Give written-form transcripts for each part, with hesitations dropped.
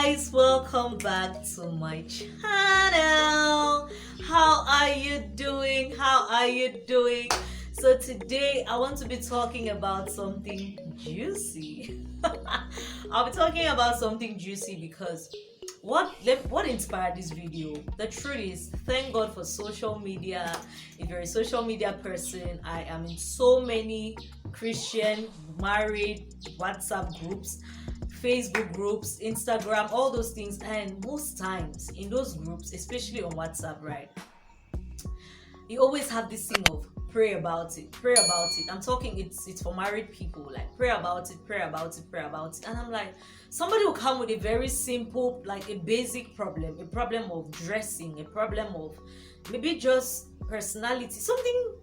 guys, welcome back to my channel. How are you doing? So today I want to be talking about something juicy. I'll be talking about something juicy because what inspired this video? The truth is, thank God for social media. If you're a social media person, I am in so many Christian married WhatsApp groups, Facebook groups, Instagram, all those things. And most times in those groups, especially on WhatsApp, right, you always have this thing of pray about it. I'm talking, it's for married people, like pray about it. And I'm like, somebody will come with a very simple, like a basic problem, a problem of dressing, a problem of maybe just personality, something,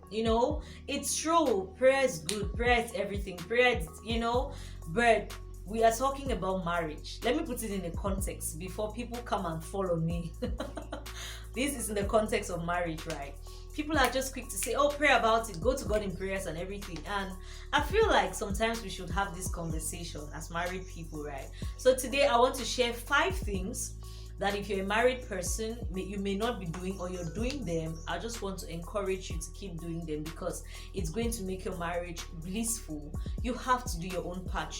it's true. Prayer is good, prayer is everything, prayer is, but we are talking about marriage. Let me put it in a context before people come and follow me. This is in the context of marriage, right? People are just quick to say, oh, pray about it, go to God in prayers and everything. And I feel like sometimes we should have this conversation as married people, right? So today I want to share 5 things that if you're a married person, you may not be doing, or you're doing them. I just want to encourage you to keep doing them because it's going to make your marriage blissful. You have to do your own part,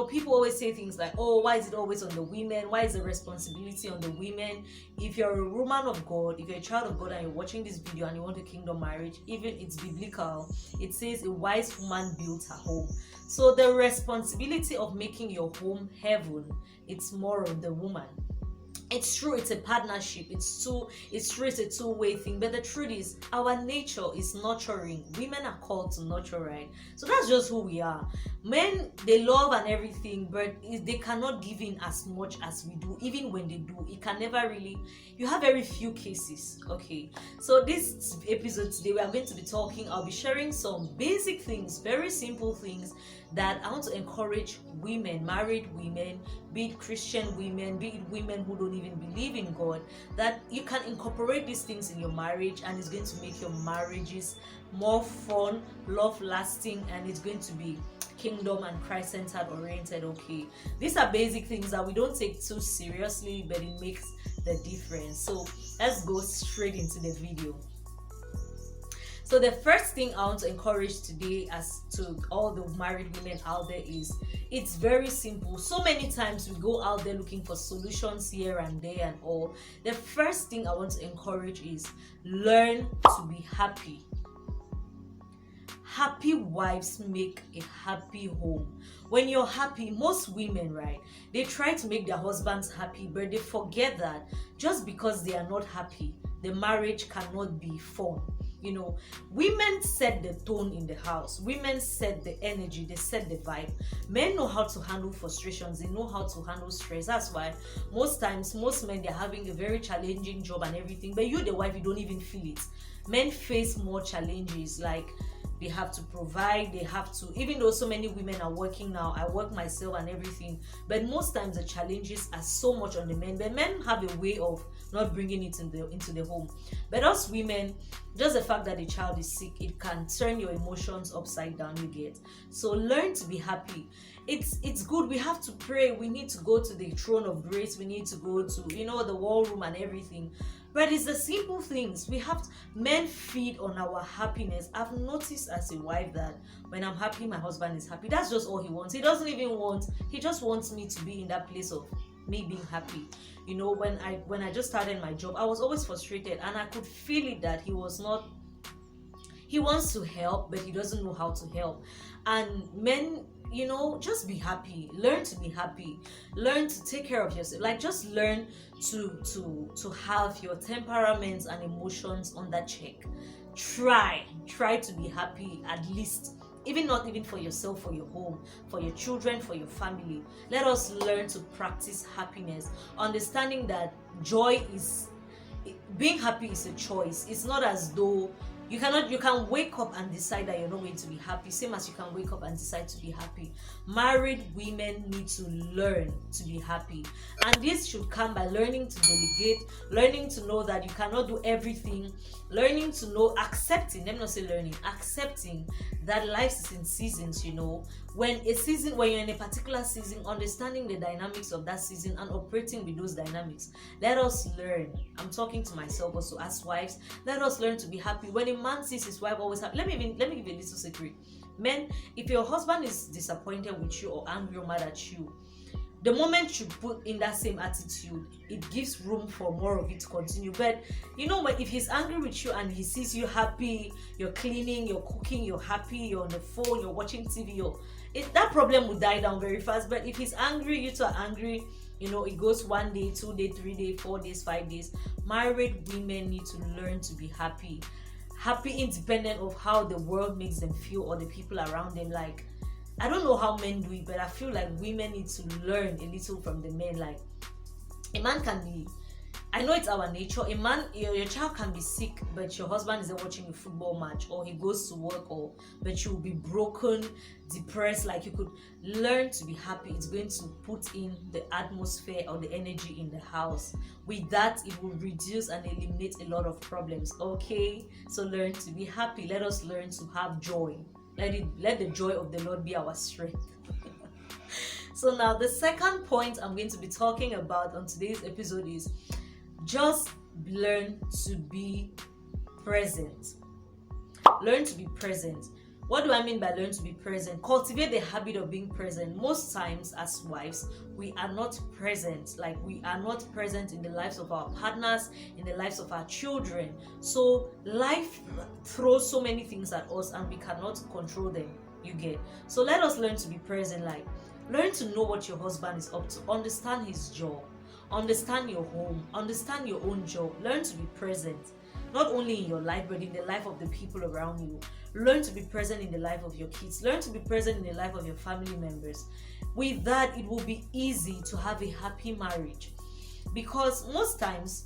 people always say things like, oh, why is it always on the women? Why is the responsibility on the women? If you're a woman of God, if you're a child of God and you're watching this video and you want a kingdom marriage, even it's biblical, it says a wise woman built her home. So the responsibility of making your home heaven, it's more on the woman. It's true, it's a partnership, it's true, it's a two-way thing, but the truth is, our nature is nurturing. Women are called to nurture, right? So that's just who we are. Men, they love and everything, but they cannot give in as much as we do. Even when they do, it can never really, you have very few cases, okay? So this episode today, we are going to be talking, I'll be sharing some basic things, very simple things that I want to encourage women, married women, be it Christian women, be it women who don't even believe in God, that you can incorporate these things in your marriage, and it's going to make your marriages more fun, love lasting, and it's going to be kingdom and Christ-centered oriented, okay? These are basic things that we don't take too seriously, but it makes the difference. So let's go straight into the video. So the first thing I want to encourage today, as to all the married women out there, is it's very simple. So many times we go out there looking for solutions here and there and all. The first thing I want to encourage is learn to be happy. Happy wives make a happy home. When you're happy, most women, right, they try to make their husbands happy, but they forget that just because they are not happy, the marriage cannot be fun. Women set the tone in the house. Women set the energy, they set the vibe. Men know how to handle frustrations, they know how to handle stress. That's why most times, most men, they're having a very challenging job and everything, but you, the wife, you don't even feel it. Men face more challenges, like they have to provide, they have to, even though so many women are working now, I work myself and everything, but most times the challenges are so much on the men. But men have a way of not bringing it into the home. But us women, just the fact that the child is sick, it can turn your emotions upside down, you get. So learn to be happy. It's good. We have to pray. We need to go to the throne of grace. We need to go to, the war room and everything. But it's the simple things. Men feed on our happiness. I've noticed as a wife that when I'm happy, my husband is happy. That's just all he wants. He doesn't even want, he just wants me to be in that place of me being happy. When I just started my job, I was always frustrated, and I could feel it that he wants to help, but he doesn't know how to help. And men, just be happy. Learn to be happy. Learn to take care of yourself. Like, just learn to have your temperaments and emotions under check. Try to be happy, at least. Not even for yourself, for your home, for your children, for your family. Let us learn to practice happiness, understanding that being happy is a choice. It's not as though you can wake up and decide that you're not going to be happy, same as you can wake up and decide to be happy. Married women need to learn to be happy, and this should come by learning to delegate, learning to know that you cannot do everything, accepting that life is in seasons. when you're in a particular season, understanding the dynamics of that season and operating with those dynamics. Let us learn. I'm talking to myself also as wives. Let us learn to be happy. When a man sees his wife always happy, let me give you a little secret. Men, if your husband is disappointed with you or angry or mad at you, the moment you put in that same attitude, it gives room for more of it to continue. But if he's angry with you and he sees you happy, you're cleaning, you're cooking, you're happy, you're on the phone, you're watching TV, that problem will die down very fast. But if he's angry, you two are angry, it goes 1 day, 2 days, 3 days, 4 days, 5 days. Married women need to learn to be happy independent of how the world makes them feel or the people around them. Like, I don't know how men do it, but I feel like women need to learn a little from the men. Like, a man can be, I know it's our nature, a man, your child can be sick, but your husband isn't watching a football match, or he goes to work, but you will be broken, depressed. Like, you could learn to be happy. It's going to put in the atmosphere or the energy in the house. With that, it will reduce and eliminate a lot of problems. Okay, so learn to be happy. Let us learn to have joy. Let the joy of the Lord be our strength. So now the second point I'm going to be talking about on today's episode is just learn to be present. Learn to be present. What do I mean by learn to be present? Cultivate the habit of being present. Most times as wives, we are not present. Like, we are not present in the lives of our partners, in the lives of our children. So life throws so many things at us and we cannot control them. You get? So let us learn to be present. Like, learn to know what your husband is up to. Understand his job. Understand your home. Understand your own job. Learn to be present. Not only in your life, but in the life of the people around you. Learn to be present in the life of your kids. Learn to be present in the life of your family members. With that, it will be easy to have a happy marriage. Because most times,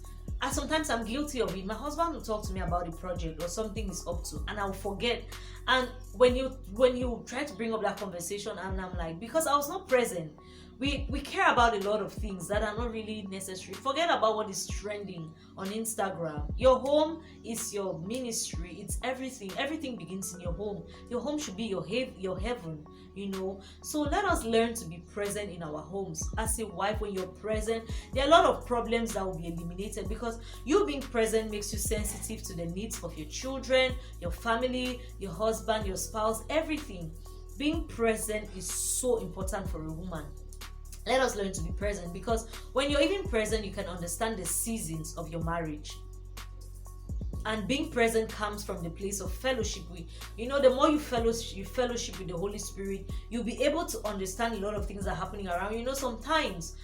sometimes I'm guilty of it. My husband will talk to me about a project or something he's up to, and I'll forget. And when you try to bring up that conversation, and I'm like, because I was not present. We care about a lot of things that are not really necessary. Forget about what is trending on Instagram. Your home is your ministry. It's everything. Everything begins in your home. Your home should be your heaven, So let us learn to be present in our homes. As a wife, when you're present, there are a lot of problems that will be eliminated, because you being present makes you sensitive to the needs of your children, your family, your husband, your spouse, everything. Being present is so important for a woman. Let us learn to be present, because when you're even present, you can understand the seasons of your marriage. And being present comes from the place of fellowship with, the more you fellowship with the Holy Spirit, you'll be able to understand a lot of things that are happening around. Sometimes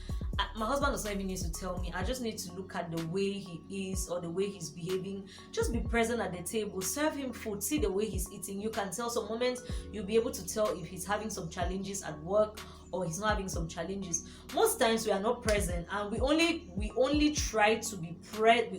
my husband does not even need to tell me. I just need to look at the way he is or the way he's behaving. Just be present at the table, serve him food, see the way he's eating. You can tell. Some moments you'll be able to tell if he's having some challenges at work or he's not having some challenges. Most times we are not present, and we only try to be present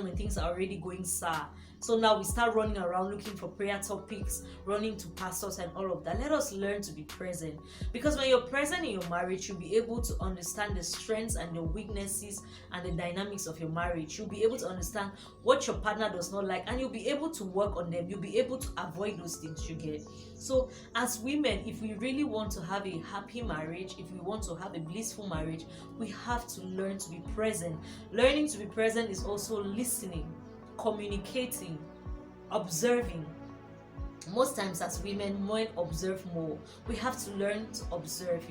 when things are already going sour. So now we start running around looking for prayer topics, running to pastors and all of that. Let us learn to be present, because when you're present in your marriage, you'll be able to understand the strengths and the weaknesses and the dynamics of your marriage. You'll be able to understand what your partner does not like, and you'll be able to work on them. You'll be able to avoid those things. You get? So as women, if we really want to have a happy marriage, if we want to have a blissful marriage, we have to learn to be present. Learning to be present is also listening, communicating, observing. Most times as women, men observe more. We have to learn to observe,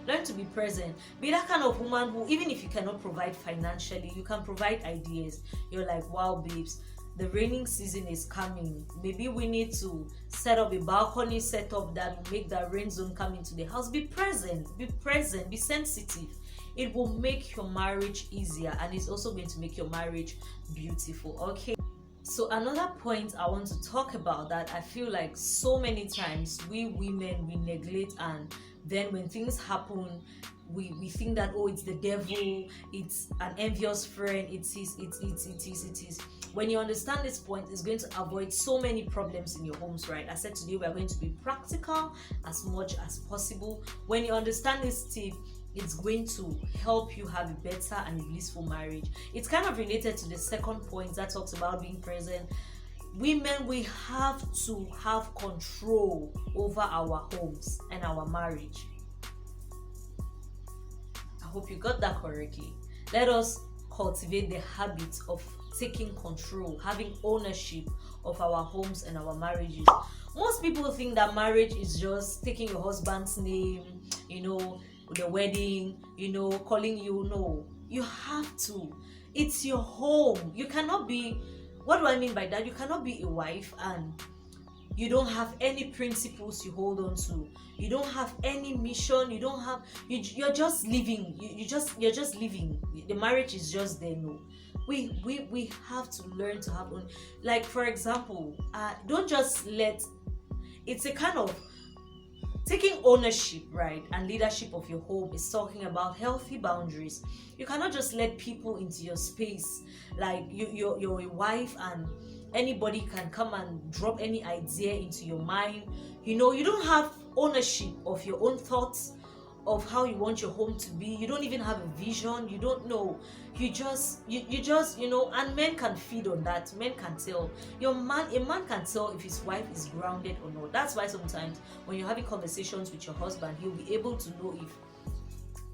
learn to be present. Be that kind of woman who, even if you cannot provide financially, you can provide ideas. You're like, wow, babes, the raining season is coming. Maybe we need to set up a balcony setup that will make that rain zone come into the house. Be present, be sensitive. It will make your marriage easier, and it's also going to make your marriage beautiful. Okay. So another point I want to talk about that I feel like so many times we women, we neglect, and then when things happen, we think that, it's the devil, it's an envious friend, it is. When you understand this point, it's going to avoid so many problems in your homes, right? I said today we are going to be practical as much as possible. When you understand this tip, it's going to help you have a better and a blissful marriage. It's kind of related to the second point that talks about being present. Women, we have to have control over our homes and our marriage. I hope you got that correctly. Let us cultivate the habit of taking control, having ownership of our homes and our marriages. Most people think that marriage is just taking your husband's name, the wedding, calling you. No, you have to. It's your home. You cannot be, what do I mean by that? You cannot be a wife and you don't have any principles you hold on to. You don't have any mission. You don't have, you're just living. You're just living. The marriage is just there. No, we have to learn to have own. Like, for example, don't just let, it's a kind of taking ownership, right? And leadership of your home is talking about healthy boundaries. You cannot just let people into your space. Like, you're a wife and anybody can come and drop any idea into your mind. You don't have ownership of your own thoughts, of how you want your home to be. You don't even have a vision. You don't know. You just and men can feed on that. Men can tell. A man can tell if his wife is grounded or not. That's why sometimes when you're having conversations with your husband, he'll be able to know if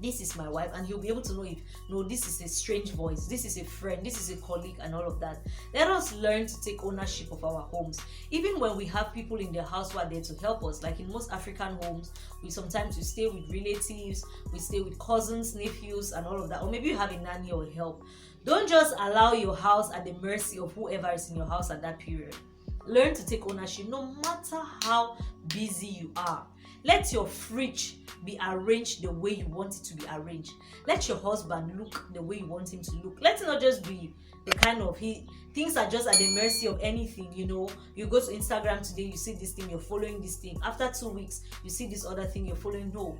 this is my wife, and he'll be able to know if, no, this is a strange voice, this is a friend, this is a colleague, and all of that. Let us learn to take ownership of our homes. Even when we have people in the house who are there to help us, like in most African homes, we stay with relatives, we stay with cousins, nephews, and all of that. Or maybe you have a nanny or help. Don't just allow your house at the mercy of whoever is in your house at that period. Learn to take ownership, no matter how busy you are. Let your fridge be arranged the way you want it to be arranged. Let your husband look the way you want him to look. Let it not just be the kind of things are just at the mercy of anything. You go to Instagram today, you see this thing, you're following this thing. After 2 weeks, you see this other thing, you're following. No,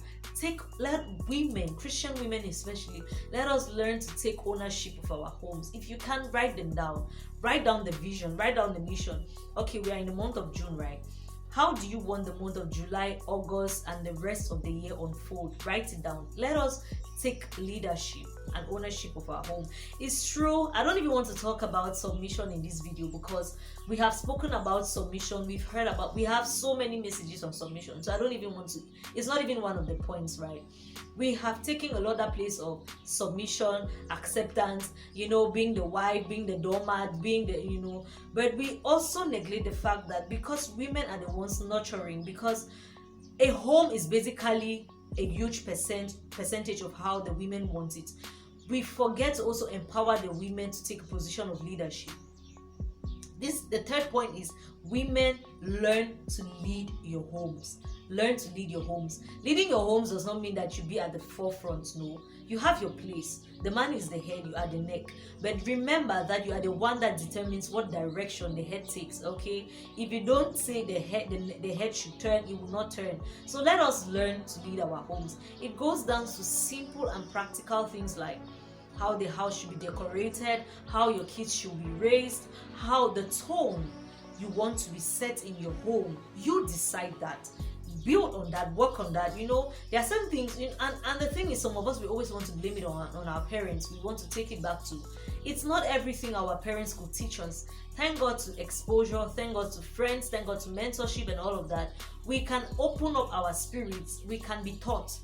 let women, Christian women especially, let us learn to take ownership of our homes. If you can, write them down. Write down the vision, write down the mission. Okay, we are in the month of June, right? How do you want the month of July, August, and the rest of the year unfold? Write it down. Let us take leadership and ownership of our home. It's true, I don't even want to talk about submission in this video because we have spoken about submission. We have so many messages on submission, so I don't even want to, it's not even one of the points, right? We have taken a lot of place of submission, acceptance, being the wife, being the doormat, being the, but we also neglect the fact that because women are the ones nurturing, because a home is basically a huge percentage of how the women want it, we forget to also empower the women to take a position of leadership. The third point is women, learn to lead your homes. Learn to lead your homes. Leading your homes does not mean that you be at the forefront. No, you have your place. The man is the head, you are the neck. But remember that you are the one that determines what direction the head takes. Okay, if you don't say the head should turn, it will not turn. So let us learn to lead our homes. It goes down to simple and practical things like how the house should be decorated, how your kids should be raised, how the tone you want to be set in your home. You decide that. Build on that, work on that. There are some things, and the thing is, some of us, we always want to blame it on our parents. We want to take it back to, it's not everything our parents could teach us. Thank God to exposure, thank God to friends, thank God to mentorship and all of that. We can open up our spirits, we can be taught.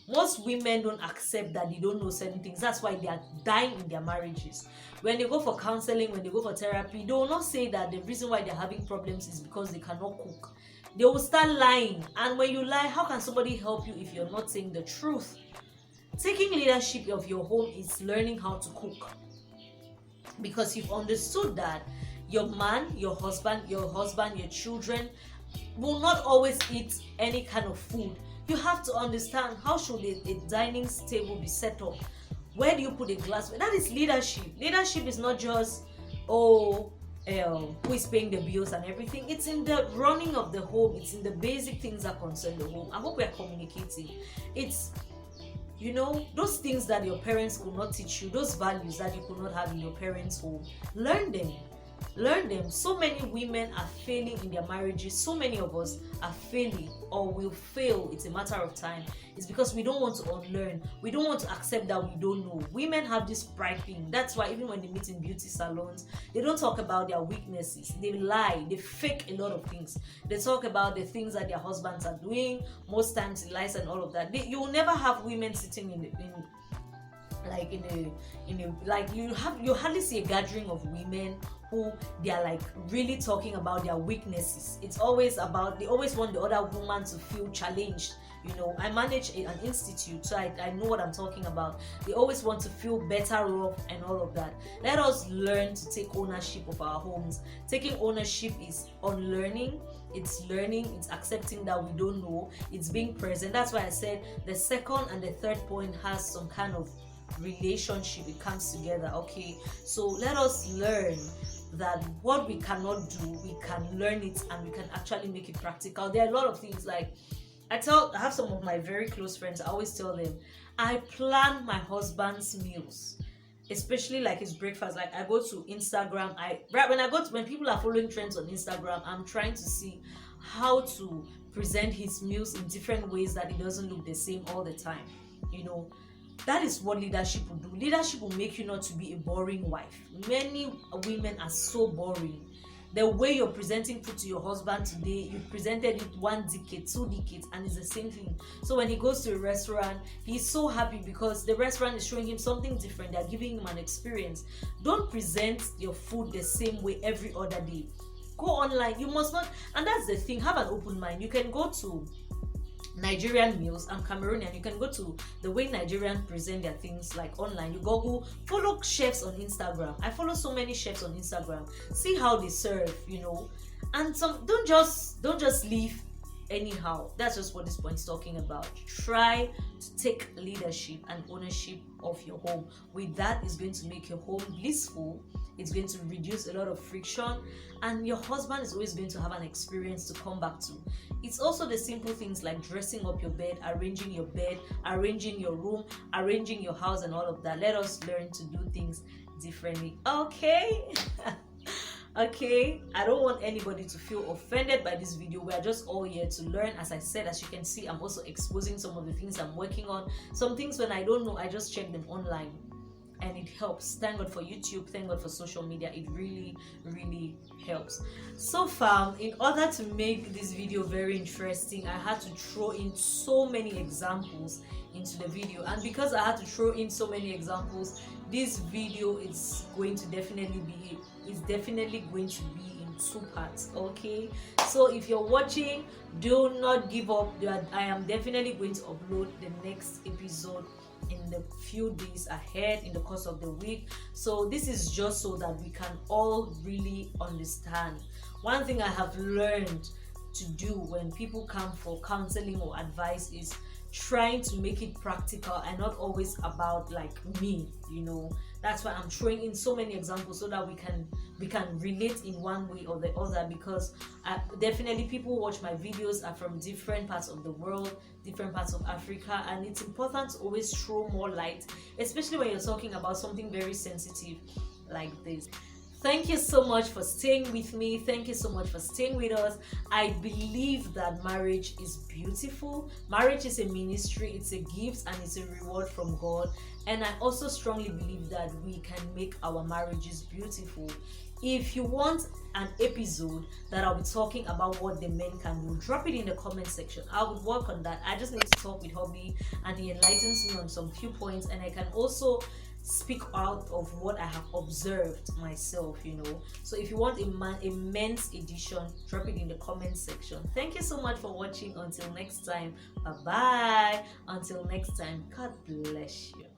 Most women don't accept that they don't know certain things. That's why they are dying in their marriages. When they go for counseling, when they go for therapy, they will not say that the reason why they're having problems is because they cannot cook. They will start lying. And when you lie, how can somebody help you if you're not saying the truth? Taking leadership of your home is learning how to cook. Because you've understood that your man, your husband, your children will not always eat any kind of food. You have to understand, how should a dining table be set up? Where do you put a glass? That is leadership. Leadership is not just, who is paying the bills and everything. It's in the running of the home. It's in the basic things that concern the home. I hope we are communicating. It's, those things that your parents could not teach you, those values that you could not have in your parents' home. Learn them. Learn them. So many women are failing in their marriages. So many of us are failing or will fail. It's a matter of time. It's because we don't want to unlearn. We don't want to accept that we don't know. Women have this pride thing. That's why even when they meet in beauty salons, they don't talk about their weaknesses. They lie. They fake a lot of things. They talk about the things that their husbands are doing. Most times lies and all of that. You will never have women sitting you hardly see a gathering of women who they are like really talking about their weaknesses. It's always about, they always want the other woman to feel challenged. I manage an institute, so I know what I'm talking about. They always want to feel better off and all of that. Let us learn to take ownership of our homes. Taking ownership is unlearning. It's learning. It's accepting that we don't know. It's being present. That's why I said the second and the third point has some kind of relationship. It comes together. Okay, so let us learn that what we cannot do, we can learn it and we can actually make it practical. There are a lot of things, like I have some of my very close friends. I always tell them I plan my husband's meals, especially like his breakfast. Like I go to Instagram, when people are following trends on Instagram, I'm trying to see how to present his meals in different ways that it doesn't look the same all the time. That is what leadership will do. Leadership will make you not to be a boring wife. Many women are so boring. The way you're presenting food to your husband today, you presented it 1 decade, 2 decades, and it's the same thing. So when he goes to a restaurant, he's so happy because the restaurant is showing him something different. They're giving him an experience. Don't present your food the same way every other day. Go online. You must not, and that's the thing, have an open mind. You can go to Nigerian meals. I'm Cameroonian. You can go to the way Nigerians present their things, like online. You Google, follow chefs on Instagram. I follow so many chefs on Instagram. See how they serve, and don't just leave anyhow. That's just what this point is talking about. Try to take leadership and ownership of your home. With that, it's going to make your home blissful. It's going to reduce a lot of friction, and your husband is always going to have an experience to come back to. It's also the simple things like dressing up your bed, arranging your room, arranging your house, and all of that. Let us learn to do things differently. Okay. Okay, I don't want anybody to feel offended by this video. We are just all here to learn. As I said, as you can see, I'm also exposing some of the things I'm working on. Some things when I don't know, I just check them online, and it helps. Thank God for YouTube. Thank God for social media. It really, really helps. So far, in order to make this video very interesting, I had to throw in so many examples into the video, and because I had to throw in so many examples, this video is definitely going to be in 2 parts. Okay, so if you're watching, do not give up. I am definitely going to upload the next episode in the few days ahead, in the course of the week. So this is just so that we can all really understand. One thing I have learned to do when people come for counseling or advice is trying to make it practical and not always about like me. That's why I'm throwing in so many examples so that we can relate in one way or the other, because definitely people watch my videos are from different parts of the world, different parts of Africa, and it's important to always throw more light, especially when you're talking about something very sensitive like this. Thank you so much for staying with me. Thank you so much for staying with us. I believe that marriage is beautiful. Marriage is a ministry, it's a gift, and it's a reward from God. And I also strongly believe that we can make our marriages beautiful. If you want an episode that I'll be talking about what the men can do, drop it in the comment section. I would work on that. I just need to talk with hubby, and he enlightens me on some few points, and I can also speak out of what I have observed myself. So if you want a men's edition, drop it in the comment section. Thank you so much for watching. Until next time, bye bye. Until next time, God bless you.